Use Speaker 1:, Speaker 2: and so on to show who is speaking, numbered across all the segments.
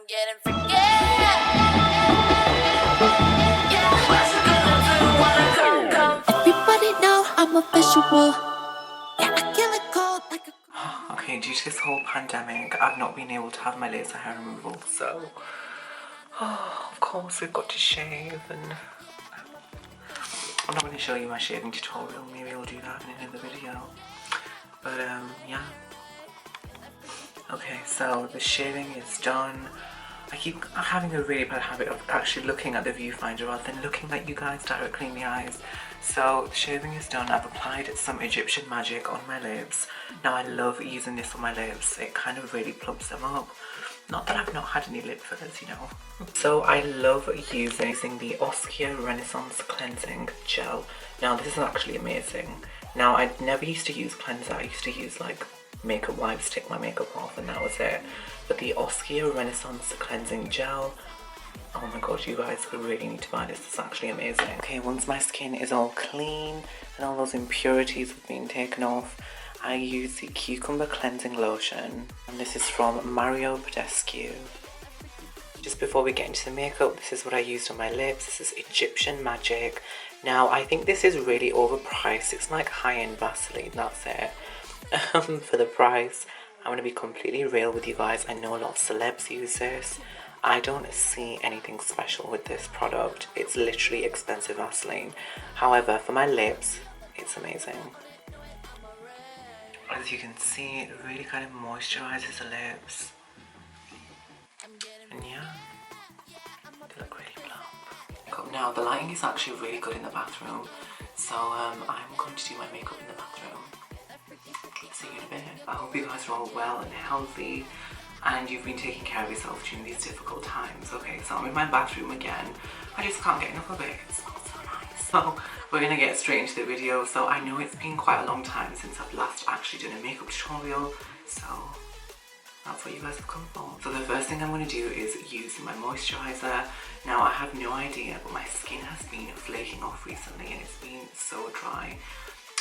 Speaker 1: getting forget. Yeah, what you gonna do when I come? Everybody know I'm a visual. Yeah, I kill it cold like a.
Speaker 2: Okay, due to this whole pandemic, I've not been able to have my laser hair removal, so of course we've got to shave, and I'm not going to show you my shaving tutorial. Maybe I'll do that in another video. But yeah. Okay, so the shaving is done. I keep having a really bad habit of actually looking at the viewfinder rather than looking at you guys directly in the eyes. So the shaving is done. I've applied some Egyptian magic on my lips. Now I love using this on my lips. It kind of really plumps them up. Not that I've not had any lip fillers, you know. So I love using the Oskia Renaissance Cleansing Gel. Now this is actually amazing. Now I never used to use cleanser. I used to use like makeup wipes, take my makeup off, and that was it. But the Oskia Renaissance Cleansing Gel, oh my god, you guys really need to buy this. It's actually amazing. Okay, once my skin is all clean and all those impurities have been taken off, I use the Cucumber Cleansing Lotion, and this is from Mario Badescu. Just before we get into the makeup, this is what I used on my lips. This is Egyptian Magic. Now, I think this is really overpriced. It's like high-end Vaseline, that's it. For the price, I'm going to be completely real with you guys. I know a lot of celebs use this. I don't see anything special with this product. It's literally expensive Vaseline. However, for my lips, it's amazing. As you can see, it really kind of moisturizes the lips. And yeah, they look really plump. Now, the lighting is actually really good in the bathroom. So I'm going to do my makeup in the bathroom. See you in a bit. I hope you guys are all well and healthy and you've been taking care of yourself during these difficult times. Okay, so I'm in my bathroom again. I just can't get enough of it. It smells so nice. So we're gonna get straight into the video. So I know it's been quite a long time since I've last actually done a makeup tutorial, so that's what you guys have come for. So the first thing I'm going to do is use my moisturizer. Now I have no idea, but my skin has been flaking off recently and it's been so dry.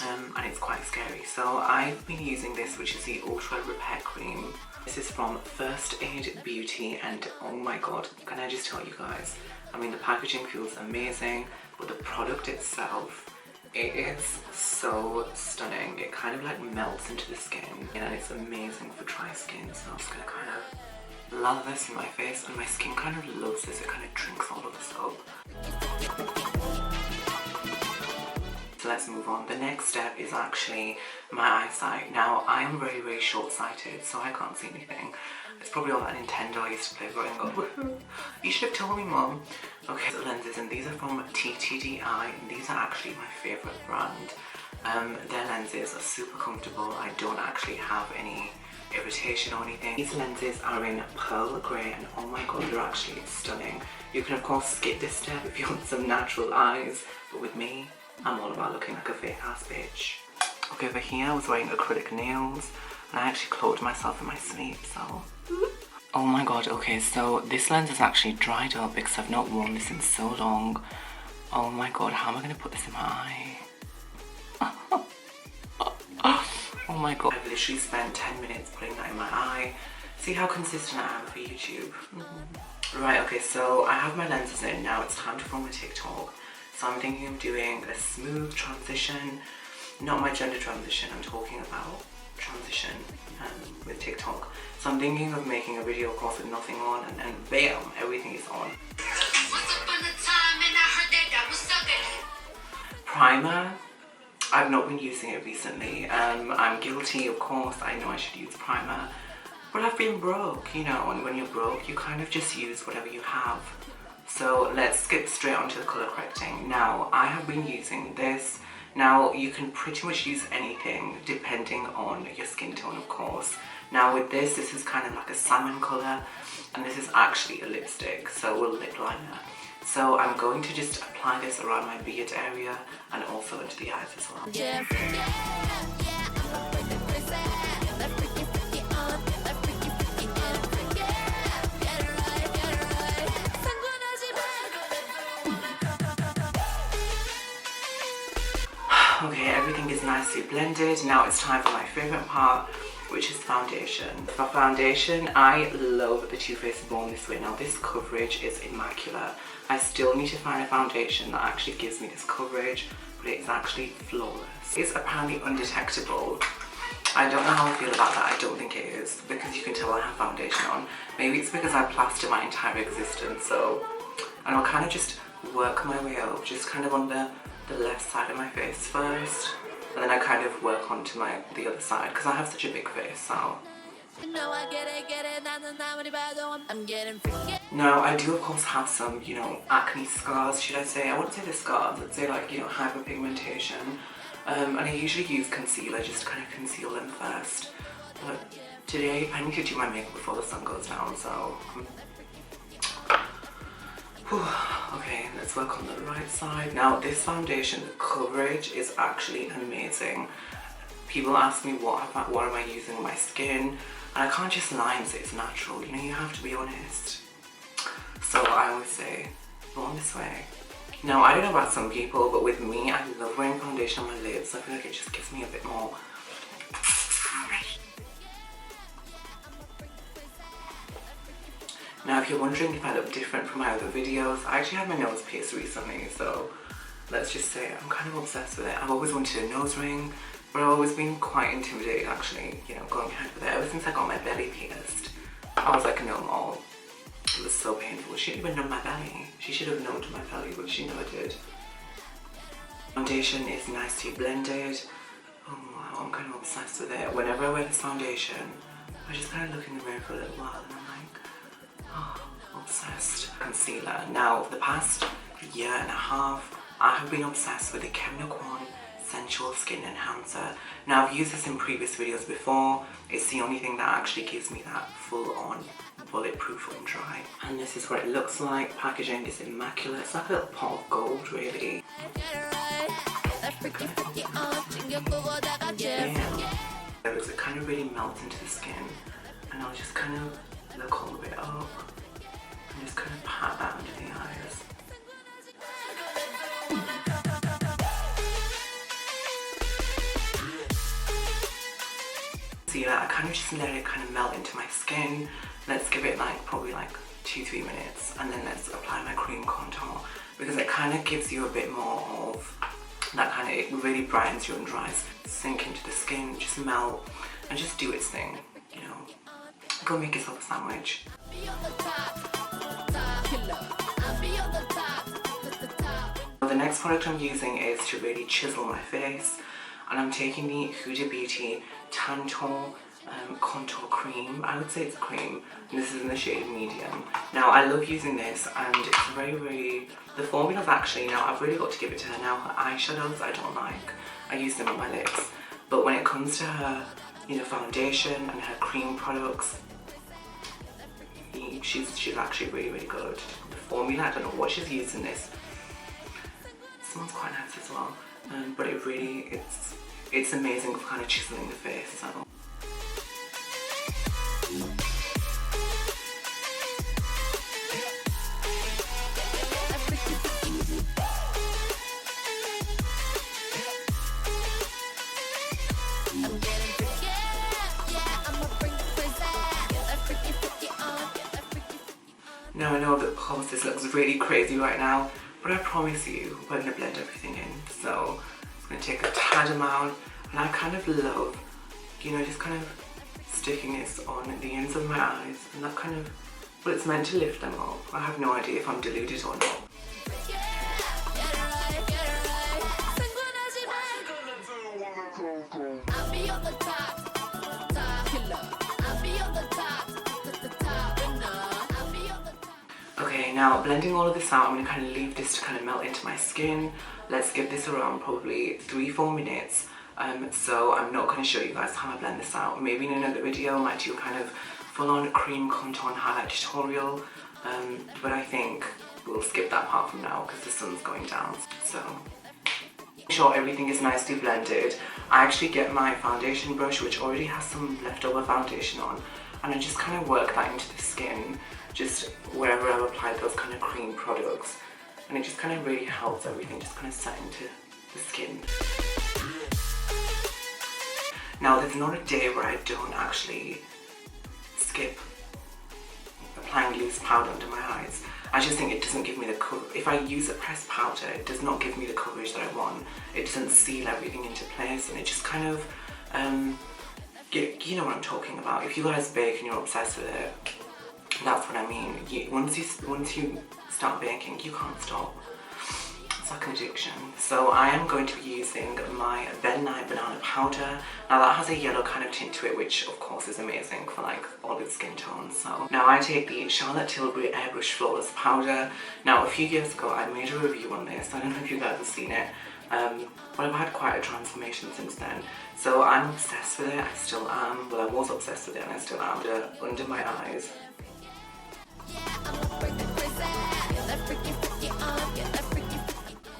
Speaker 2: And it's quite scary. So I've been using this, which is the Ultra Repair Cream. This is from First Aid Beauty, and oh my god, can I just tell you guys, I mean the packaging feels amazing, but the product itself, it is so stunning. It kind of like melts into the skin and it's amazing for dry skin. So I'm just gonna kind of lather this in my face, and my skin kind of loves this. It kind of drinks all of this up. So let's move on. The next step is actually my eyesight. Now I am very, very short-sighted, so I can't see anything. It's probably all that Nintendo I used to play growing up. You should have told me, Mom. Okay, so lenses, and these are from TTDI, and these are actually my favourite brand. Their lenses are super comfortable. I don't actually have any irritation or anything. These lenses are in pearl grey, and oh my god, they're actually stunning. You can of course skip this step if you want some natural eyes, but with me, I'm all about looking like a fake ass bitch. Okay, over here I was wearing acrylic nails and I actually clothed myself in my sleep, so. Oh my god, okay, so this lens is actually dried up because I've not worn this in so long. Oh my god, how am I going to put this in my eye? Oh my god. I've literally spent 10 minutes putting that in my eye. See how consistent I am for YouTube. Right, okay, so I have my lenses in. Now it's time to film a TikTok. So I'm thinking of doing a smooth transition, not my gender transition, I'm talking about transition with TikTok. So I'm thinking of making a video, of course, with nothing on, and then bam, everything is on. Primer, I've not been using it recently. I'm guilty, of course, I know I should use primer, but I've been broke, you know, and when you're broke, you kind of just use whatever you have. So let's skip straight onto the colour correcting. Now, I have been using this. Now, you can pretty much use anything depending on your skin tone, of course. Now with this is kind of like a salmon colour, and this is actually a lipstick, so a lip liner. So I'm going to just apply this around my beard area and also into the eyes as well. Okay, everything is nicely blended. Now it's time for my favourite part. which is foundation. For foundation, I love the Too Faced Born This Way. Now this coverage is immaculate. I still need to find a foundation that actually gives me this coverage, but it's actually flawless. It's apparently undetectable. I don't know how I feel about that. I don't think it is, because you can tell I have foundation on. Maybe it's because I plaster my entire existence, so... And I'll kind of just work my way up, just kind of on the left side of my face first. And then I kind of work onto the other side, because I have such a big face, so... Now, I do of course have some, you know, acne scars, should I say. I wouldn't say the scars, I'd say like, you know, hyperpigmentation. And I usually use concealer just to kind of conceal them first. But today I need to do my makeup before the sun goes down, so... Okay, let's work on the right side. Now this foundation, the coverage is actually amazing. People ask me what am I using on my skin, and I can't just lie and say it's natural, you know, you have to be honest. So I always say, born this way. Now I don't know about some people, but with me, I love wearing foundation on my lips. I feel like it just gives me a bit more. Now if you're wondering if I look different from my other videos, I actually had my nose pierced recently, so let's just say I'm kind of obsessed with it. I've always wanted a nose ring, but I've always been quite intimidated actually, you know, going ahead with it. Ever since I got my belly pierced, I was like, no more. It was so painful. She didn't even know my belly. She should have known to my belly, but she never did. Foundation is nicely blended. Oh wow, I'm kind of obsessed with it. Whenever I wear this foundation, I just kind of look in the mirror for a little while and I'm like, oh, obsessed. Concealer. Now, for the past year and a half, I have been obsessed with the Kevin Kwan Sensual Skin Enhancer. Now, I've used this in previous videos before. It's the only thing that actually gives me that full-on bulletproof when dry. And this is what it looks like. Packaging is immaculate. It's like a little pot of gold, really. Yeah. It kind of really melts into the skin, and I'll just kind of look all the way up and just kind of pat that under the eyes. See that? I kind of just let it kind of melt into my skin. Let's give it like probably like 2-3 minutes, and then let's apply my cream contour, because it kind of gives you a bit more of that kind of, it really brightens you and dries. Sink into the skin, just melt, and just do its thing, you know. Go make yourself a sandwich. The next product I'm using is to really chisel my face, and I'm taking the Huda Beauty Tan Tone contour cream. I would say it's a cream, and this is in the shade medium. Now I love using this, and it's very, the formula's actually, now I've really got to give it to her now. Her eyeshadows I don't like, I use them on my lips, but when it comes to her, you know, foundation and her cream products, she's actually really good. The formula, I don't know what she's used in this. It smells quite nice as well, but it really, it's amazing for kind of chiseling the face. So. Now I know that of course this looks really crazy right now, but I promise you we're going to blend everything in. So I'm going to take a tad amount, and I kind of love, you know, just kind of sticking this on the ends of my eyes, and that kind of, well, it's meant to lift them up. I have no idea if I'm deluded or not. Okay, now blending all of this out, I'm going to kind of leave this to kind of melt into my skin. Let's give this around probably 3-4 minutes. So I'm not going to show you guys how I blend this out. Maybe in another video I might do a kind of full-on cream contour and highlight tutorial. But I think we'll skip that part from now because the sun's going down. So make sure everything is nicely blended. I actually get my foundation brush, which already has some leftover foundation on, and I just kind of work that into the skin, just wherever I've applied those kind of cream products, and it just kind of really helps everything just kind of set into the skin. Now Now there's not a day where I don't actually skip applying loose powder under my eyes. I just think it doesn't give me the coverage. If I use a pressed powder, it does not give me the coverage that I want. It doesn't seal everything into place, and it just kind of, you know what I'm talking about. If you guys bake and you're obsessed with it, that's what I mean. Once you start baking, you can't stop. It's like an addiction. So I am going to be using my Ben Nye banana powder. Now that has a yellow kind of tint to it, which of course is amazing for like olive skin tones. So now I take the Charlotte Tilbury Airbrush Flawless powder. Now a few years ago I made a review on this. I don't know if you guys have seen it. But I've had quite a transformation since then. So I'm obsessed with it. I still am. Well, I was obsessed with it and I still am. Under my eyes.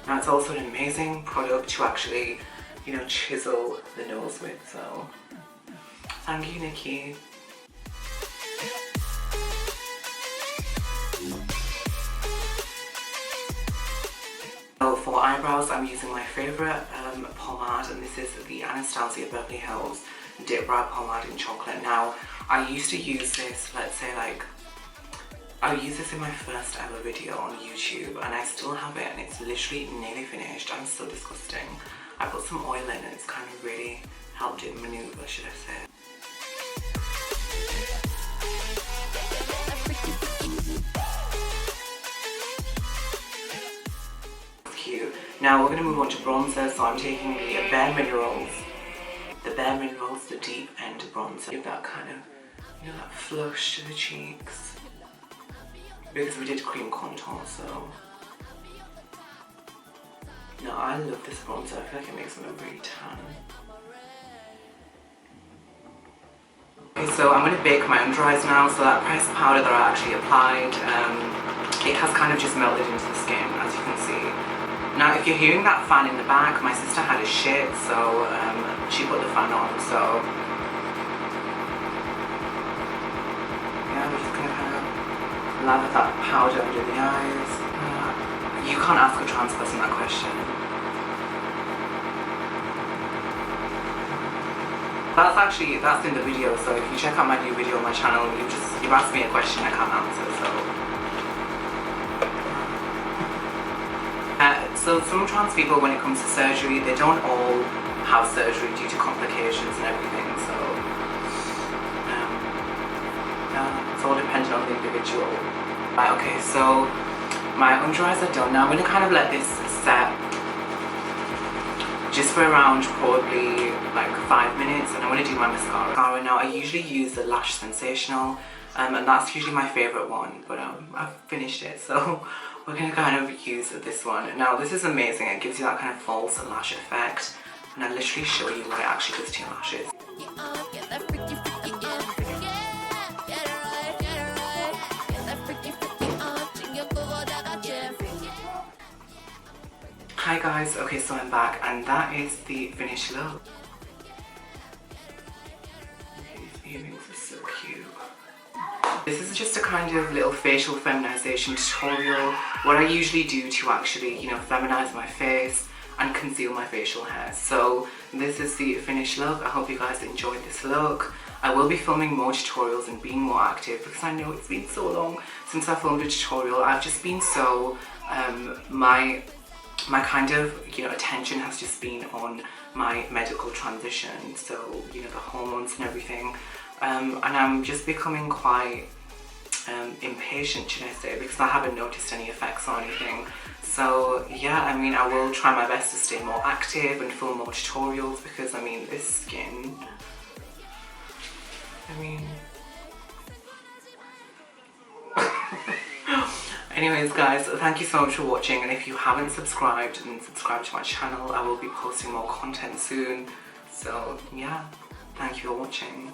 Speaker 2: Now it's also an amazing product to actually, you know, chisel the nose with, so thank you, Nikki. So for eyebrows, I'm using my favourite pomade, and this is the Anastasia Beverly Hills Dip Brow Pomade in Chocolate. Now, I used to use this, let's say like, I used this in my first ever video on YouTube, and I still have it, and it's literally nearly finished. I'm so disgusting. I put some oil in and it's kind of really helped it maneuver, should I say. Cute. Now we're going to move on to bronzer, so I'm taking the Bare Minerals, the Deep End Bronzer. Give that kind of, you know, that flush to the cheeks. Because we did cream contour, so. No, I love this bronzer. I feel like it makes me look really tan. Okay, so I'm going to bake my under eyes now. So that pressed powder that I actually applied, it has kind of just melted into the skin, as you can see. Now, if you're hearing that fan in the back, my sister had a shit, so she put the fan on. So yeah, we're just going to kind of lather that powder under the eyes. You can't ask a trans person that question. That's in the video, so if you check out my new video on my channel, you've asked me a question I can't answer, so. So some trans people, when it comes to surgery, they don't all have surgery due to complications and everything, so it's all dependent on the individual. Right, okay, so my under eyes are done. Now I'm going to kind of let this set just for around probably like 5 minutes, and I'm going to do my mascara. Now I usually use the Lash Sensational, and that's usually my favourite one, but I've finished it, so we're going to kind of use this one. Now this is amazing, it gives you that kind of false lash effect, and I literally show you what it actually does to your lashes. Hi guys, okay, so I'm back, and that is the finished look. Okay, these earrings are so cute. This is just a kind of little facial feminization tutorial, what I usually do to actually, you know, feminize my face and conceal my facial hair. So this is the finished look. I hope you guys enjoyed this look. I will be filming more tutorials and being more active, because I know it's been so long since I filmed a tutorial. I've just been so, my kind of, you know, attention has just been on my medical transition, so, you know, the hormones and everything, and I'm just becoming quite impatient, should I say, because I haven't noticed any effects or anything. So yeah, I mean, I will try my best to stay more active and film more tutorials, because I mean, this skin, I mean anyways guys, thank you so much for watching, and if you haven't subscribed, then subscribe to my channel. I will be posting more content soon, so yeah, thank you for watching.